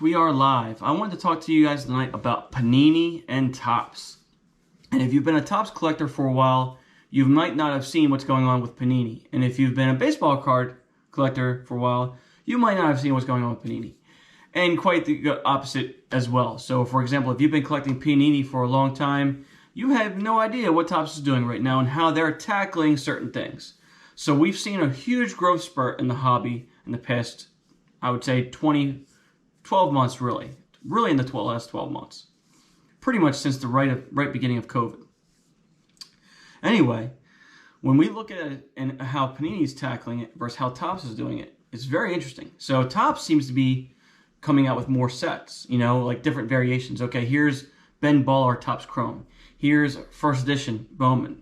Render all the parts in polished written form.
we are live. I wanted to talk to you guys tonight about Panini and Topps. And if you've been a Topps collector for a while, you might not have seen what's going on with Panini. And if you've been a baseball card collector for a while, you might not have seen what's going on with Panini. And quite the opposite as well. So, for example, if you've been collecting Panini for a long time, you have no idea what Topps is doing right now and how they're tackling certain things. So we've seen a huge growth spurt in the hobby in the past, I would say, 12 months, really in the last 12 months. Pretty much since the right beginning of COVID. Anyway, when we look at it and how Panini's tackling it versus how Topps is doing it, it's very interesting. So Topps seems to be coming out with more sets, like different variations. Okay, here's Ben Baller Topps Chrome. Here's first edition Bowman.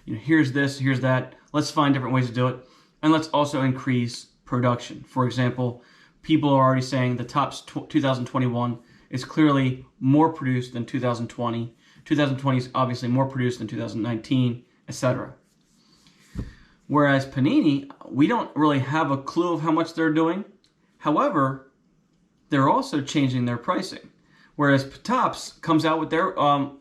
Here's this, here's that. Let's find different ways to do it. And let's also increase production. For example, people are already saying the Topps 2021 is clearly more produced than 2020. 2020 is obviously more produced than 2019, etc. Whereas Panini, we don't really have a clue of how much they're doing. However, they're also changing their pricing. Whereas Topps comes out with their,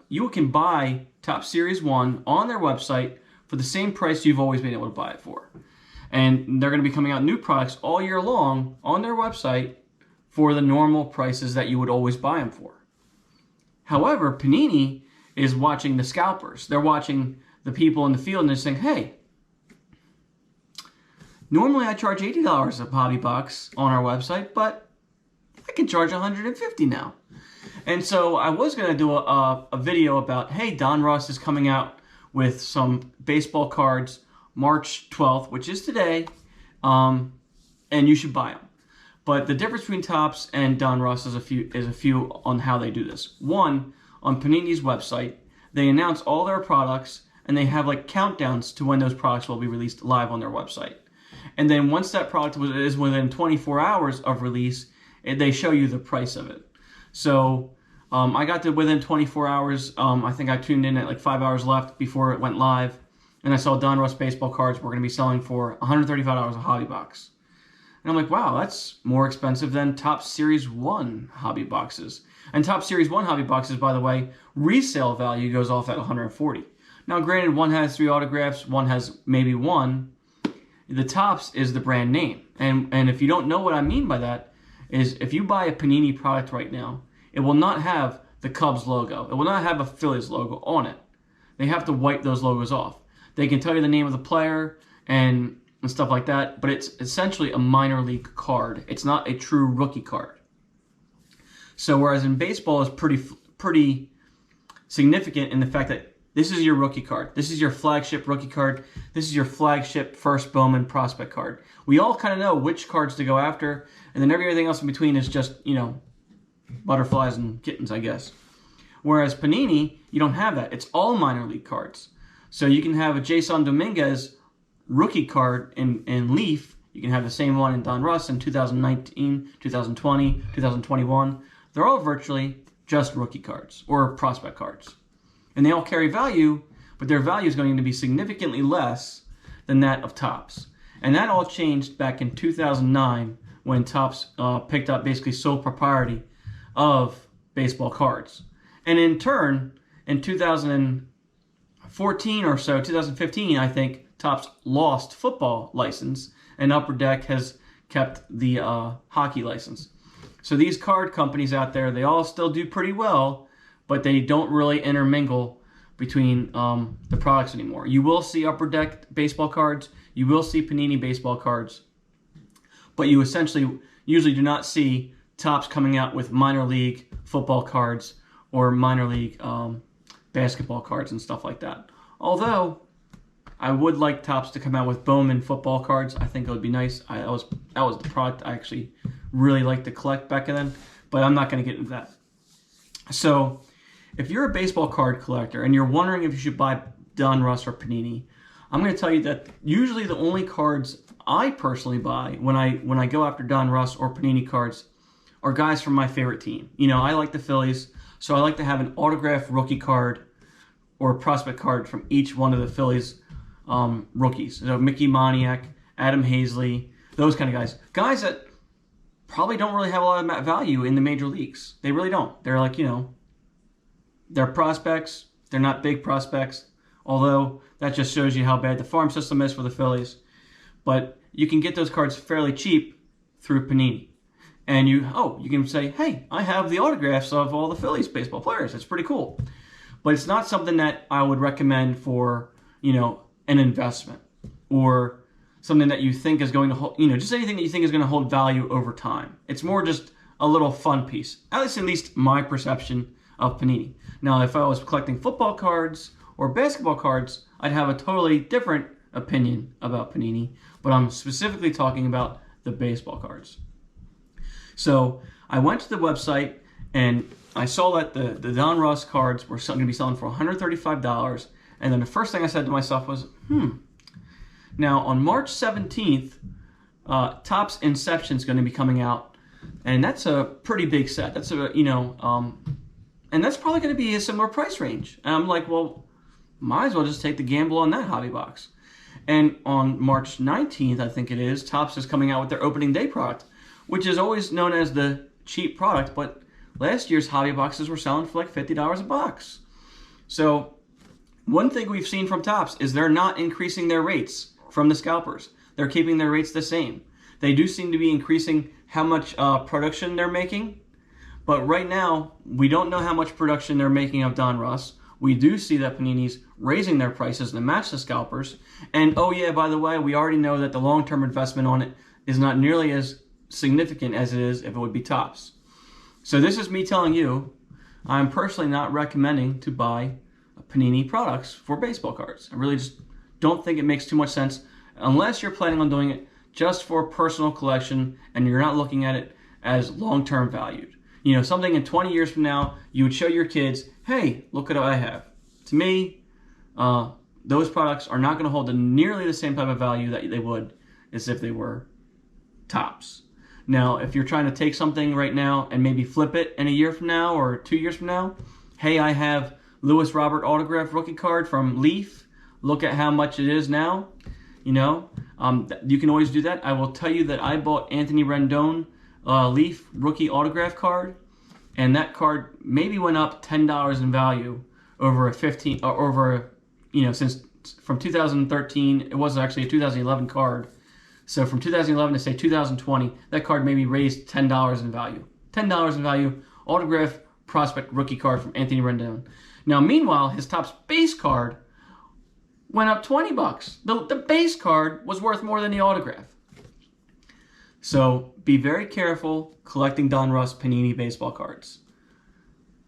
you can buy Topps Series 1 on their website for the same price you've always been able to buy it for. And they're going to be coming out new products all year long on their website for the normal prices that you would always buy them for. However, Panini is watching the scalpers. They're watching the people in the field and they're saying, hey, normally I charge $80 a hobby box on our website, but I can charge $150 now. And so I was going to do a video about, hey, Donruss is coming out with some baseball cards March 12th, which is today, and you should buy them. But the difference between Topps and Donruss is a few on how they do this. One, on Panini's website, they announce all their products, and they have like countdowns to when those products will be released live on their website. And then once that product is within 24 hours of release, they show you the price of it. So I got to within 24 hours. I think I tuned in at like 5 hours left before it went live. And I saw Donruss baseball cards were going to be selling for $135 a hobby box. And I'm like, wow, that's more expensive than Topps Series 1 hobby boxes. And Topps Series 1 hobby boxes, by the way, resale value goes off at $140. Now, granted, one has 3 autographs, one has maybe 1. The Topps is the brand name. And if you don't know what I mean by that, is if you buy a Panini product right now, it will not have the Cubs logo. It will not have a Phillies logo on it. They have to wipe those logos off. They can tell you the name of the player and stuff like that, but it's essentially a minor league card. It's not a true rookie card. So whereas in baseball is pretty significant in the fact that this is your rookie card. This is your flagship rookie card. This is your flagship first Bowman prospect card. We all kind of know which cards to go after, and then everything else in between is just, butterflies and kittens, I guess. Whereas Panini, you don't have that. It's all minor league cards. So you can have a Jason Dominguez rookie card in Leaf. You can have the same one in Donruss in 2019, 2020, 2021. They're all virtually just rookie cards or prospect cards. And they all carry value, but their value is going to be significantly less than that of Topps. And that all changed back in 2009 when Topps picked up basically sole propriety of baseball cards. And in turn, in 2014 or so, 2015, I think, Topps lost football license, and Upper Deck has kept the hockey license. So these card companies out there, they all still do pretty well, but they don't really intermingle between the products anymore. You will see Upper Deck baseball cards, you will see Panini baseball cards, but you essentially usually do not see Topps coming out with minor league football cards or minor league basketball cards and stuff like that. Although I would like Topps to come out with Bowman football cards. I think it would be nice. That was the product I actually really liked to collect back then, but I'm not going to get into that. So if you're a baseball card collector and you're wondering if you should buy Donruss or Panini, I'm going to tell you that usually the only cards I personally buy when I go after Donruss or Panini cards are guys from my favorite team. I like the Phillies, so I like to have an autographed rookie card or a prospect card from each one of the Phillies rookies. So Mickey Moniak, Adam Hazley, those kind of guys. Guys that probably don't really have a lot of value in the major leagues. They really don't. They're like, they're prospects. They're not big prospects, although that just shows you how bad the farm system is for the Phillies. But you can get those cards fairly cheap through Panini. And you can say, hey, I have the autographs of all the Phillies baseball players. It's pretty cool. But it's not something that I would recommend for, an investment or something that you think is going to hold, just anything that you think is going to hold value over time. It's more just a little fun piece. At least my perception of Panini. Now, if I was collecting football cards or basketball cards, I'd have a totally different opinion about Panini. But I'm specifically talking about the baseball cards. So I went to the website and I saw that the Donruss cards were going to be selling for $135. And then the first thing I said to myself was, Now on March 17th, Topps Inception is going to be coming out. And that's a pretty big set. That's and that's probably going to be a similar price range. And I'm like, well, might as well just take the gamble on that hobby box. And on March 19th, I think it is, Topps is coming out with their opening day product, which is always known as the cheap product, but last year's hobby boxes were selling for like $50 a box. So one thing we've seen from Topps is they're not increasing their rates from the scalpers. They're keeping their rates the same. They do seem to be increasing how much production they're making, but right now we don't know how much production they're making of Donruss. We do see that Panini's raising their prices to match the scalpers. And oh yeah, by the way, we already know that the long-term investment on it is not nearly as significant as it is if it would be Topps. So this is me telling you, I'm personally not recommending to buy Panini products for baseball cards. I really just don't think it makes too much sense unless you're planning on doing it just for personal collection and you're not looking at it as long-term valued. Something in 20 years from now, you would show your kids, hey, look at what I have. To me, those products are not going to hold nearly the same type of value that they would as if they were Topps. Now, if you're trying to take something right now and maybe flip it in a year from now or 2 years from now, hey, I have Lewis Robert autograph rookie card from Leaf. Look at how much it is now. You can always do that. I will tell you that I bought Anthony Rendon Leaf rookie autograph card, and that card maybe went up $10 in value over since from 2013. It was actually a 2011 card. So from 2011 to say 2020, that card maybe raised $10 in value. $10 in value, autograph prospect rookie card from Anthony Rendon. Now, meanwhile, his Topps base card went up $20. The base card was worth more than the autograph. So be very careful collecting Donruss Panini baseball cards.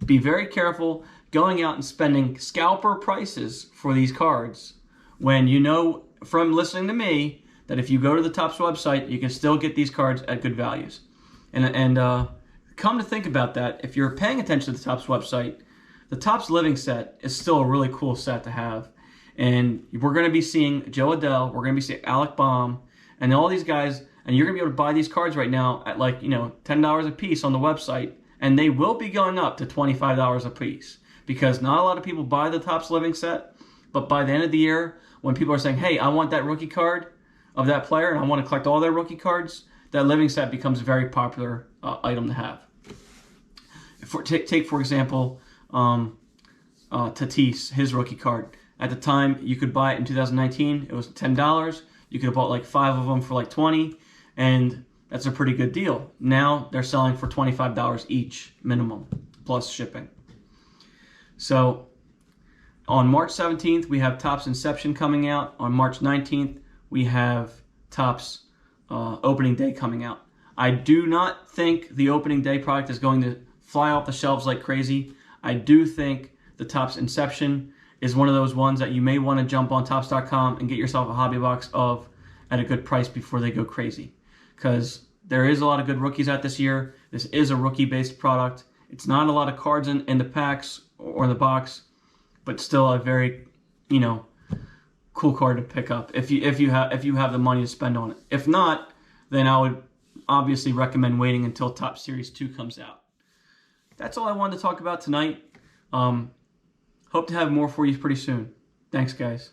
Be very careful going out and spending scalper prices for these cards when you know from listening to me that if you go to the Topps website, you can still get these cards at good values. And come to think about that, if you're paying attention to the Topps website, the Topps Living set is still a really cool set to have. And we're going to be seeing Joe Adell, we're going to be seeing Alec Baum, and all these guys, and you're going to be able to buy these cards right now at like, $10 a piece on the website, and they will be going up to $25 a piece because not a lot of people buy the Topps Living set, but by the end of the year, when people are saying, hey, I want that rookie card of that player, and I want to collect all their rookie cards, that Living set becomes a very popular item to have. Take for example, Tatis, his rookie card. At the time, you could buy it in 2019. It was $10. You could have bought like 5 of them for like $20, and that's a pretty good deal. Now they're selling for $25 each minimum, plus shipping. So on March 17th, we have Topps Inception coming out. On March 19th, we have Topps Opening Day coming out. I do not think the Opening Day product is going to fly off the shelves like crazy. I do think the Topps Inception is one of those ones that you may want to jump on Topps.com and get yourself a hobby box of at a good price before they go crazy. Because there is a lot of good rookies out this year. This is a rookie-based product. It's not a lot of cards in the packs or in the box, but still a very, cool card to pick up if you have the money to spend on it. If not, then I would obviously recommend waiting until Topps Series 2 comes out. That's all I wanted to talk about tonight. Hope to have more for you pretty soon. Thanks, guys.